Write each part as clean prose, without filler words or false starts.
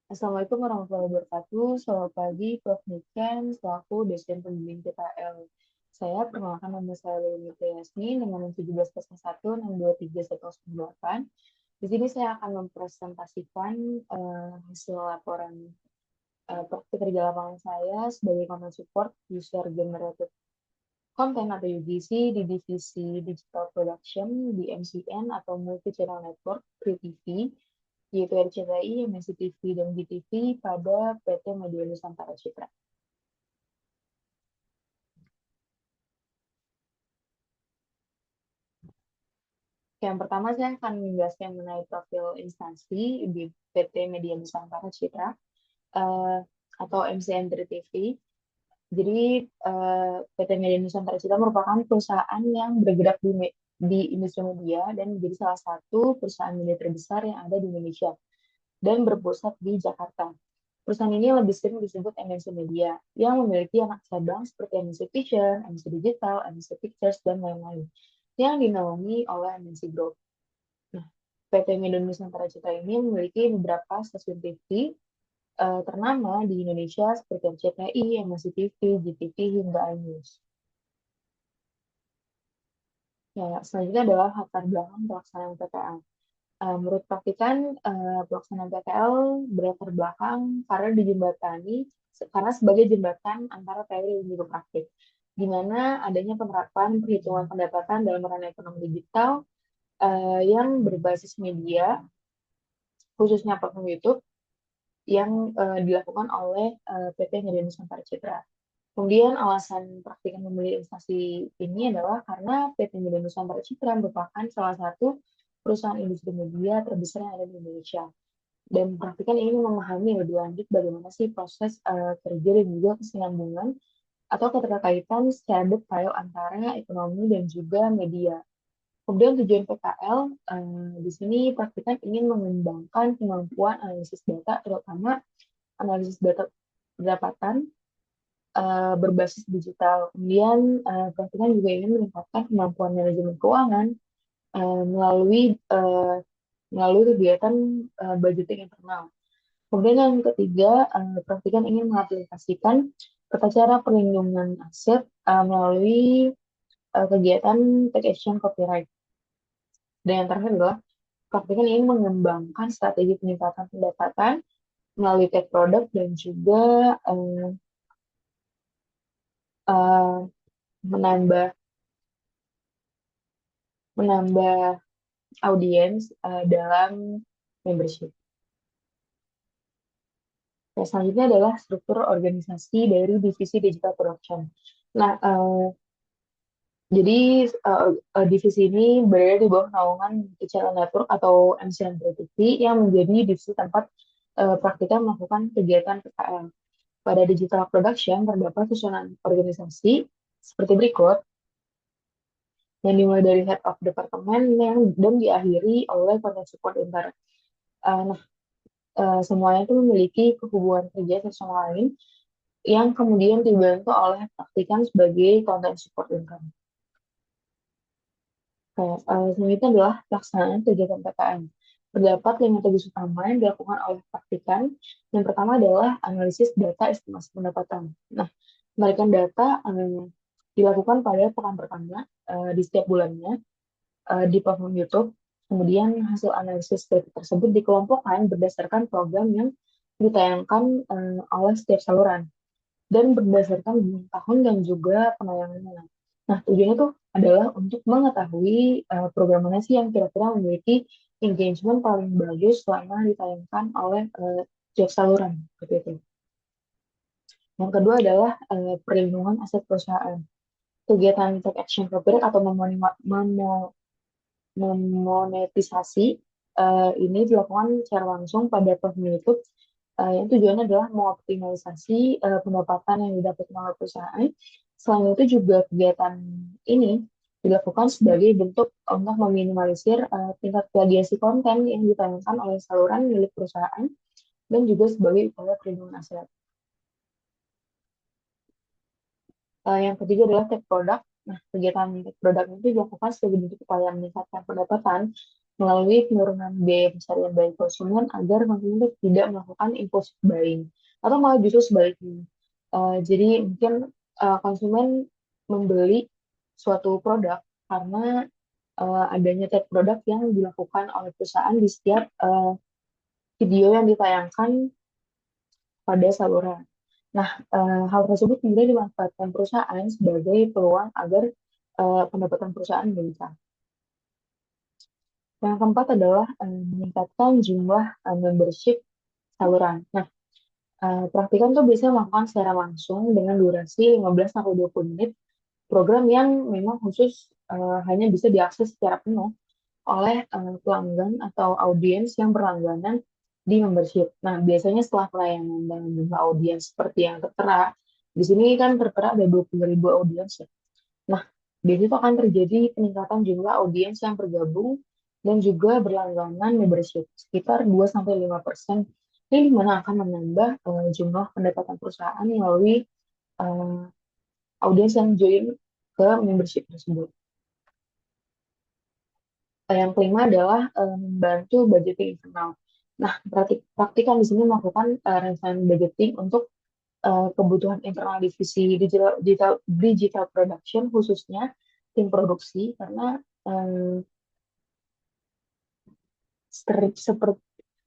Assalamualaikum warahmatullahi wabarakatuh. Selamat pagi, Prof. Niken, selaku dosen pembimbing PKL. Saya perkenalkan nama saya Lili Yasmin dengan nomor 1701623108. Di sini saya akan mempresentasikan hasil laporan praktik kerja lapangan saya sebagai content support user generated content atau UGC di divisi Digital Production di MCN atau Multi Channel Network (TV), yaitu RCTI, MNC TV, dan GTV pada PT Media Nusantara Citra. Yang pertama saya akan menjelaskan mengenai profil instansi di PT Media Nusantara Citra atau MCN3 TV. Jadi PT Media Nusantara Citra merupakan perusahaan yang bergerak di industri media dan menjadi salah satu perusahaan media terbesar yang ada di Indonesia dan berpusat di Jakarta. Perusahaan ini lebih sering disebut MNC Media yang memiliki anak cabang seperti MNC Vision, MNC Digital, MNC Pictures, dan lain-lain yang dinaungi oleh MNC Group. Nah, PT Media Nusantara Citra ini memiliki beberapa stasiun TV ternama di Indonesia seperti RCTI, MNC TV, GTV, hingga iNews. Ya, selanjutnya adalah latar belakang pelaksanaan PPL. Menurut praktikan, pelaksanaan PPL berlatar belakang karena sebagai jembatan antara teori dan juga praktik, di mana adanya penerapan perhitungan pendapatan dalam ranah ekonomi digital yang berbasis media, khususnya platform YouTube, yang dilakukan oleh PT Media Nusantara Citra. Kemudian alasan praktikan memilih instansi ini adalah karena PT Media Nusantara Citra merupakan salah satu perusahaan industri media terbesar yang ada di Indonesia. Dan praktikan ini memahami lebih lanjut bagaimana sih proses kerja dan juga kesinambungan atau keterkaitan secara detail antara ekonomi dan juga media. Kemudian tujuan PKL di sini praktikan ingin mengembangkan kemampuan analisis data, terutama analisis data pendapatan berbasis digital. Kemudian praktikan juga ingin meningkatkan kemampuan manajemen keuangan melalui kegiatan budgeting internal. Kemudian yang ketiga, praktikan ingin mengaplikasikan tata cara perlindungan aset melalui kegiatan take action copyright. Dan yang terakhir adalah praktikan ingin mengembangkan strategi peningkatan pendapatan melalui tech product dan juga uh, menambah menambah audiens dalam membership. Nah, selanjutnya adalah struktur organisasi dari divisi digital production. Nah, jadi divisi ini berada di bawah naungan Channel Network atau MCN3 TV yang menjadi divisi tempat praktikan melakukan kegiatan PKL. Pada digital production terdapat susunan organisasi seperti berikut, yang dimulai dari head of department dan diakhiri oleh content support intern. Nah, semuanya itu memiliki kehubungan kerja satu sama lain yang kemudian dibantu oleh praktikan sebagai content support intern. Selanjutnya adalah pelaksanaan kegiatan PKM. Terdapat 5 tugas utama yang dilakukan oleh praktikan. Yang pertama adalah analisis data estimasi pendapatan. Nah, penarikan data dilakukan pada pekan pertama di setiap bulannya di platform YouTube. Kemudian hasil analisis data tersebut dikelompokkan berdasarkan program yang ditayangkan oleh setiap saluran dan berdasarkan tahun dan juga penayangannya. Nah, tujuannya tuh adalah untuk mengetahui program mana sih yang kira-kira memiliki engagement paling bagus selama ditayangkan oleh setiap saluran, seperti itu. Yang kedua adalah perlindungan aset perusahaan. Kegiatan take action copyright atau memonetisasi ini dilakukan secara langsung pada platform YouTube yang tujuannya adalah mengoptimalisasi pendapatan yang didapatkan oleh perusahaan. Selain itu juga kegiatan ini dilakukan sebagai bentuk untuk meminimalisir tingkat plagiasi konten yang ditayangkan oleh saluran milik perusahaan dan juga sebagai upaya perlindungan aset. Yang ketiga adalah tech product. Nah, kegiatan tech product itu dilakukan sebagai bentuk upaya meningkatkan pendapatan melalui penurunan biaya pencarian bagi konsumen agar konsumen itu tidak melakukan impulsive buying atau malah justru sebaliknya. Jadi mungkin konsumen membeli suatu produk karena adanya tag produk yang dilakukan oleh perusahaan di setiap video yang ditayangkan pada saluran. Nah, hal tersebut kemudian dimanfaatkan perusahaan sebagai peluang agar pendapatan perusahaan meningkat. Yang keempat adalah meningkatkan jumlah membership saluran. Nah, praktikan tuh biasanya melakukan secara langsung dengan durasi 15-20 menit, program yang memang khusus hanya bisa diakses secara penuh oleh pelanggan atau audiens yang berlangganan di membership. Nah, biasanya setelah pelayanan dengan jumlah audiens seperti yang tertera, di sini kan tertera ada 20.000 audiens ya. Nah, di situ akan terjadi peningkatan jumlah audiens yang bergabung dan juga berlangganan membership sekitar 2-5%. Ini dimana akan menambah jumlah pendapatan perusahaan melalui eh, audiens yang join ke membership tersebut. Yang kelima adalah membantu budgeting internal. Nah, praktikan di sini melakukan rencana budgeting untuk kebutuhan internal divisi digital production, khususnya tim produksi, karena eh, seperti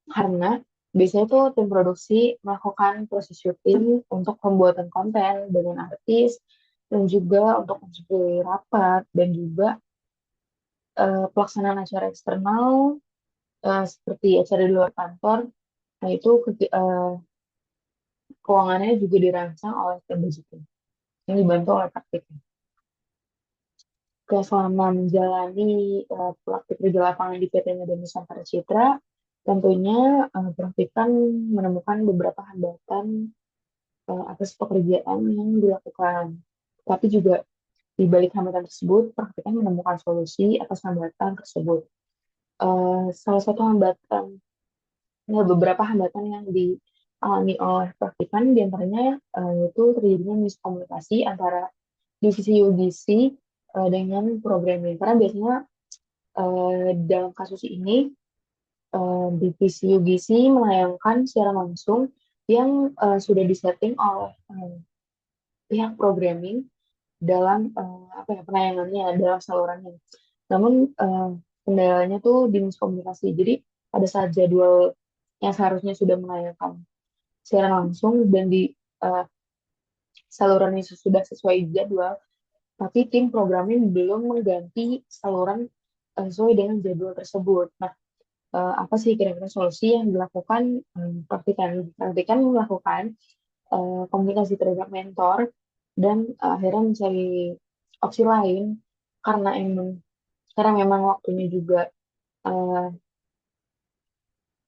karena biasanya tuh tim produksi melakukan proses syuting untuk pembuatan konten dengan artis dan juga untuk mensupply rapat dan juga pelaksanaan acara eksternal seperti acara di luar kantor. Nah, itu keuangannya juga dirancang oleh tim budgeting yang dibantu oleh praktiknya. Selama menjalani praktik kerja lapangan di PT Medan Nusantara Citra, tentunya praktikan menemukan beberapa hambatan atas pekerjaan yang dilakukan. Tapi juga di balik hambatan tersebut, praktikan menemukan solusi atas hambatan tersebut. Salah satu hambatan, ya, beberapa hambatan yang dialami oleh praktikan diantaranya yaitu terjadinya miskomunikasi antara divisi UGC dengan programming. Karena biasanya dalam kasus ini divisi UGC menayangkan secara langsung yang sudah disetting oleh pihak programming dalam apa ya penayangannya dalam salurannya. Namun kendalanya tuh di miskomunikasi. Jadi pada saat jadwal yang seharusnya sudah menayangkan secara langsung dan di uh, saluran itu sudah sesuai jadwal, tapi tim programming belum mengganti saluran sesuai dengan jadwal tersebut. Nah, apa sih kira-kira solusi yang dilakukan? Praktikan melakukan komunikasi terhadap mentor dan akhirnya mencari opsi lain karena emang sekarang memang waktunya juga uh,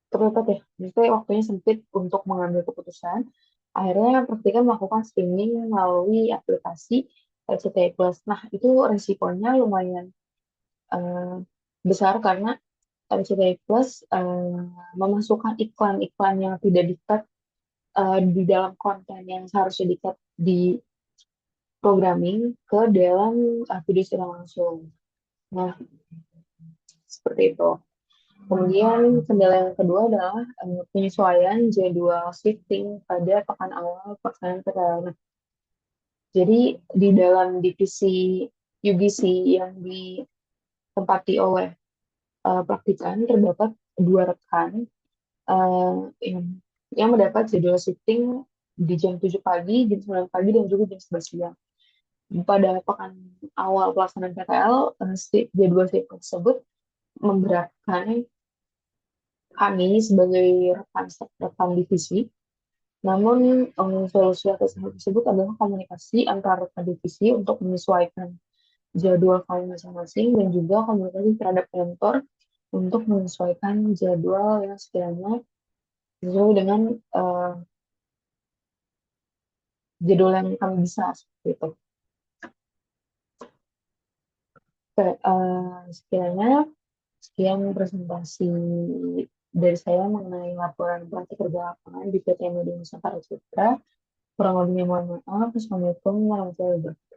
terdapat ya, maksudnya waktunya sempit untuk mengambil keputusan. Akhirnya praktikan melakukan streaming melalui aplikasi RCTI Plus. Nah, itu resikonya lumayan eh, besar karena RCTI Plus memasukkan iklan-iklan yang tidak di-cut di dalam konten yang seharusnya di-cut di programming ke dalam video secara langsung. Nah, seperti itu. Kemudian kendala yang kedua adalah penyesuaian jadwal shifting pada pekan awal pelaksanaan PKL. Nah, jadi di dalam divisi UGC yang ditempati oleh praktikan terdapat dua rekan uh, yang, yang mendapat jadwal shifting di jam 7 pagi, jam 9 pagi, dan juga jam 11 siang. Pada pekan awal pelaksanaan PKL, jadwal shifting tersebut memberatkan kami sebagai rekan divisi. Namun, solusi atas hal tersebut adalah komunikasi antara rekan divisi untuk menyesuaikan jadwal kami masing-masing dan juga komunikasi terhadap mentor untuk menyesuaikan jadwal yang sekiranya sesuai dengan jadwal yang kami bisa seperti itu. Oke, sekiranya sekian presentasi dari saya mengenai laporan praktik kerja lapangan di PT Media Nusantara Citra. Kurang lebihnya mohon maaf. Assalamualaikum warahmatullahi wabarakatuh.